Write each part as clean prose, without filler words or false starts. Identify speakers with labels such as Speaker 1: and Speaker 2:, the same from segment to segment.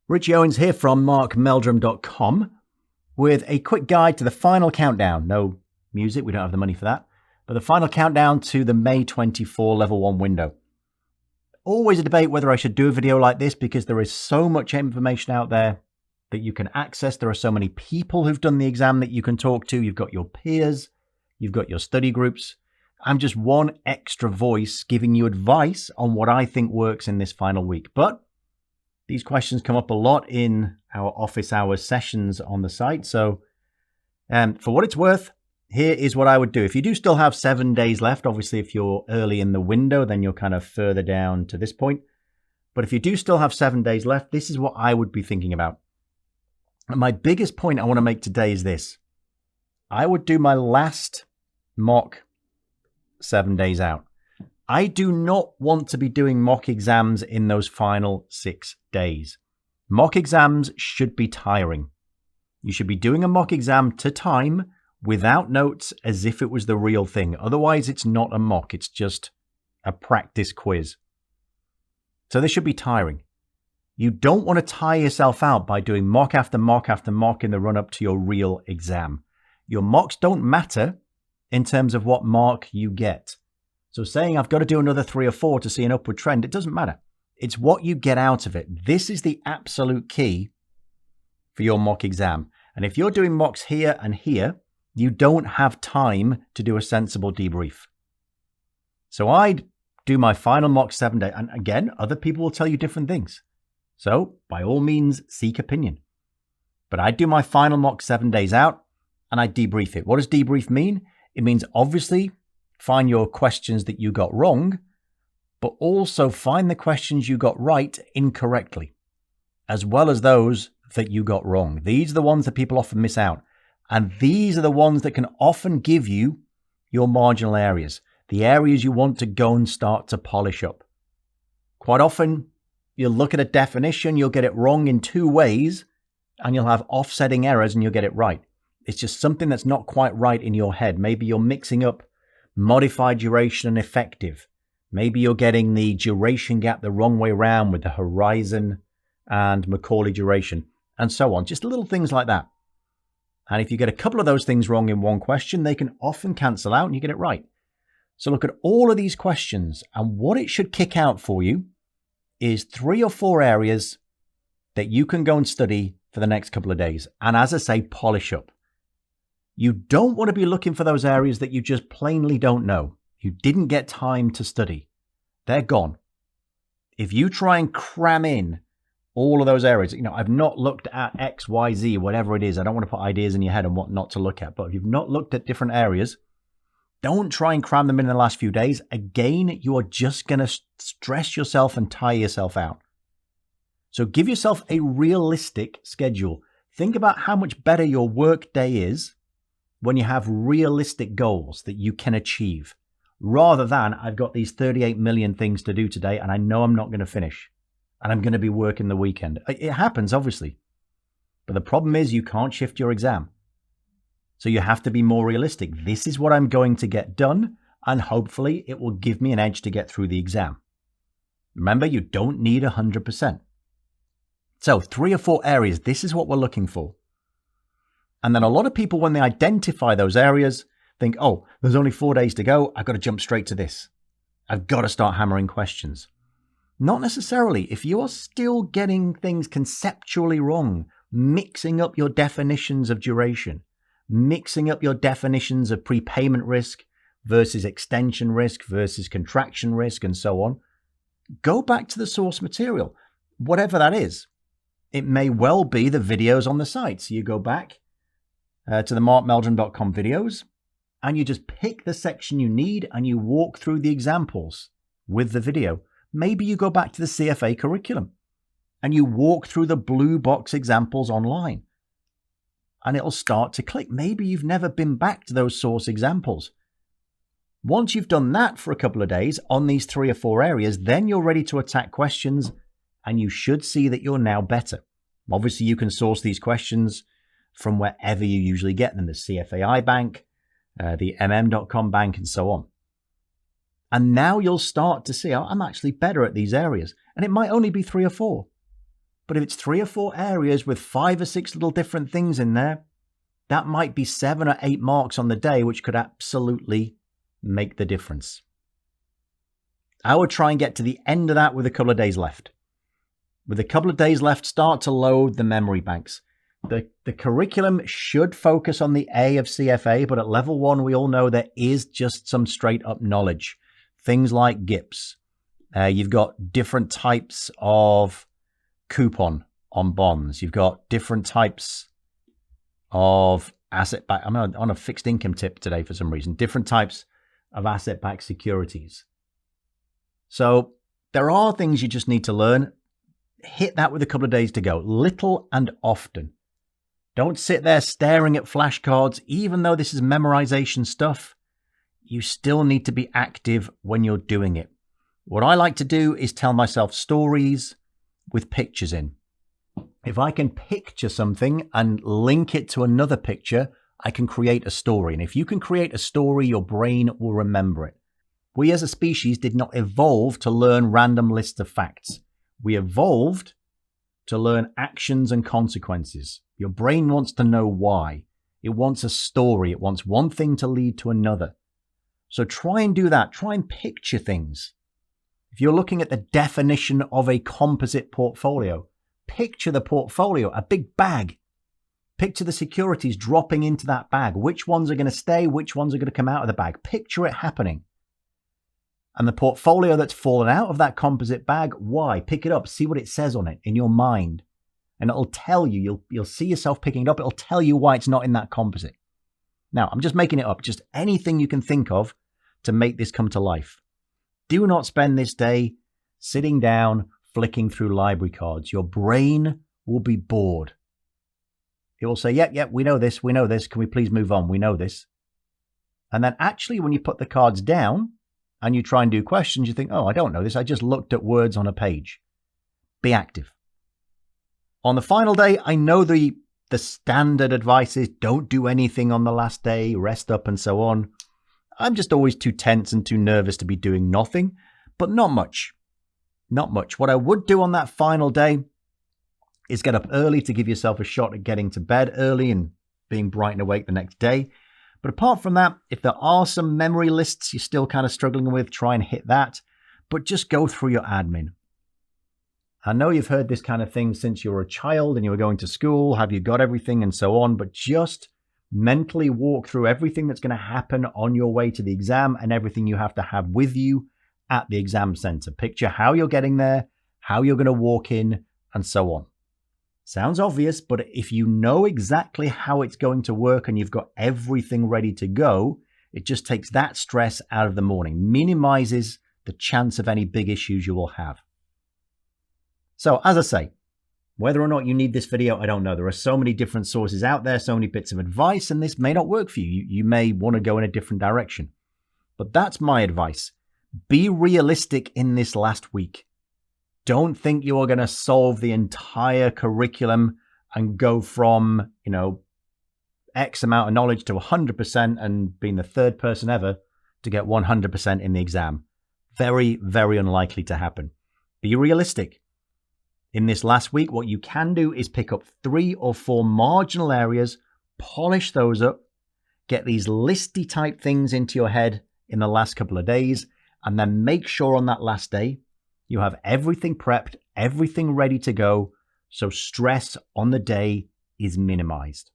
Speaker 1: Richie Owens here from markmeldrum.com with a quick guide to the final countdown. No music, we don't have the money for that. But the final countdown to the May 24 Level 1 window. Always a debate whether I should do a video like this because there is so much information out there that you can access. There are so many people who've done the exam that you can talk to. You've got your peers, you've got your study groups. I'm just one extra voice giving you advice on what I think works in this final week. But these questions come up a lot in our office hours sessions on the site. So for what it's worth, here is what I would do. If you do still have 7 days left, obviously if you're early in the window, then you're kind of further down to this point. But if you do still have 7 days left, this is what I would be thinking about. And my biggest point I want to make today is this. I would do my last mock 7 days out. I do not want to be doing mock exams in those final 6 days. Mock exams should be tiring. You should be doing a mock exam to time without notes as if it was the real thing. Otherwise, it's not a mock. It's just a practice quiz. So this should be tiring. You don't want to tire yourself out by doing mock after mock after mock in the run-up to your real exam. Your mocks don't matter in terms of what mark you get. So saying I've got to do another 3 or 4 to see an upward trend, it doesn't matter. It's what you get out of it. This is the absolute key for your mock exam. And if you're doing mocks here and here, you don't have time to do a sensible debrief. So I'd do my final mock 7 days. And again, other people will tell you different things. So by all means, seek opinion. But I'd do my final mock 7 days out and I'd debrief it. What does debrief mean? It means obviously find your questions that you got wrong, but also find the questions you got right incorrectly, as well as those that you got wrong. These are the ones that people often miss out. And these are the ones that can often give you your marginal areas, the areas you want to go and start to polish up. Quite often, you'll look at a definition, you'll get it wrong in 2 ways, and you'll have offsetting errors and you'll get it right. It's just something that's not quite right in your head. Maybe you're mixing up modified duration and effective. Maybe you're getting the duration gap the wrong way around with the horizon and Macaulay duration, and so on. Just little things like that. And if you get a couple of those things wrong in one question, they can often cancel out and you get it right. So look at all of these questions, and what it should kick out for you is 3 or 4 areas that you can go and study for the next couple of days. And as I say, polish up. You don't want to be looking for those areas that you just plainly don't know. You didn't get time to study. They're gone. If you try and cram in all of those areas, I've not looked at X, Y, Z, whatever it is. I don't want to put ideas in your head on what not to look at. But if you've not looked at different areas, don't try and cram them in the last few days. Again, you are just going to stress yourself and tire yourself out. So give yourself a realistic schedule. Think about how much better your work day is when you have realistic goals that you can achieve, rather than I've got these 38 million things to do today and I know I'm not going to finish and I'm going to be working the weekend. It happens, obviously. But the problem is you can't shift your exam. So you have to be more realistic. This is what I'm going to get done, and hopefully it will give me an edge to get through the exam. Remember, you don't need 100%. So 3 or 4 areas, this is what we're looking for. And then a lot of people, when they identify those areas, think, oh, there's only 4 days to go. I've got to jump straight to this. I've got to start hammering questions. Not necessarily. If you're still getting things conceptually wrong, mixing up your definitions of duration, mixing up your definitions of prepayment risk versus extension risk versus contraction risk and so on, go back to the source material, whatever that is. It may well be the videos on the site. So you go back to the markmeldrum.com videos and you just pick the section you need and you walk through the examples with the video. Maybe you go back to the CFA curriculum and you walk through the blue box examples online and it'll start to click. Maybe you've never been back to those source examples. Once you've done that for a couple of days on these 3 or 4 areas, then you're ready to attack questions and you should see that you're now better. Obviously, you can source these questions from wherever you usually get them, the CFAI bank, the mm.com bank, and so on. And now you'll start to see, oh, I'm actually better at these areas. And it might only be 3 or 4. But if it's 3 or 4 areas with 5 or 6 little different things in there, that might be 7 or 8 marks on the day, which could absolutely make the difference. I would try and get to the end of that with a couple of days left. With a couple of days left, start to load the memory banks. The curriculum should focus on the A of CFA, but at level 1, we all know there is just some straight up knowledge. Things like GIPS. You've got different types of coupon on bonds. You've got different types of asset-backed. I'm on a fixed income tip today for some reason. Different types of asset-backed securities. So there are things you just need to learn. Hit that with a couple of days to go. Little and often. Don't sit there staring at flashcards. Even though this is memorization stuff, you still need to be active when you're doing it. What I like to do is tell myself stories with pictures in. If I can picture something and link it to another picture, I can create a story. And if you can create a story, your brain will remember it. We as a species did not evolve to learn random lists of facts. We evolved to learn actions and consequences. Your brain wants to know why. It wants a story. It wants one thing to lead to another. So try and do that. Try and picture things. If you're looking at the definition of a composite portfolio, picture the portfolio, a big bag. Picture the securities dropping into that bag. Which ones are going to stay? Which ones are going to come out of the bag? Picture it happening. And the portfolio that's fallen out of that composite bag, why? Pick it up. See what it says on it in your mind. And it'll tell you, you'll see yourself picking it up. It'll tell you why it's not in that composite. Now, I'm just making it up. Just anything you can think of to make this come to life. Do not spend this day sitting down, flicking through library cards. Your brain will be bored. It will say, yep, we know this. Can we please move on? We know this. And then actually, when you put the cards down, and you try and do questions, you think, oh, I don't know this. I just looked at words on a page. Be active. On the final day, I know the standard advice is don't do anything on the last day, rest up and so on. I'm just always too tense and too nervous to be doing nothing, but not much. Not much. What I would do on that final day is get up early to give yourself a shot at getting to bed early and being bright and awake the next day. But apart from that, if there are some memory lists you're still kind of struggling with, try and hit that. But just go through your admin. I know you've heard this kind of thing since you were a child and you were going to school. Have you got everything and so on? But just mentally walk through everything that's going to happen on your way to the exam and everything you have to have with you at the exam center. Picture how you're getting there, how you're going to walk in, and so on. Sounds obvious, but if you know exactly how it's going to work and you've got everything ready to go, it just takes that stress out of the morning, minimizes the chance of any big issues you will have. So as I say, whether or not you need this video, I don't know. There are so many different sources out there, so many bits of advice, and this may not work for you. You may want to go in a different direction. But that's my advice. Be realistic in this last week. Don't think you are going to solve the entire curriculum and go from, X amount of knowledge to 100% and being the third person ever to get 100% in the exam. Very, very unlikely to happen. Be realistic. In this last week, what you can do is pick up 3 or 4 marginal areas, polish those up, get these listy type things into your head in the last couple of days, and then make sure on that last day you have everything prepped, everything ready to go, so stress on the day is minimized.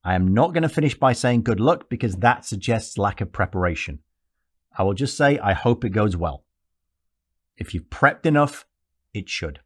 Speaker 1: I am not going to finish by saying good luck because that suggests lack of preparation. I will just say I hope it goes well. If you've prepped enough, it should.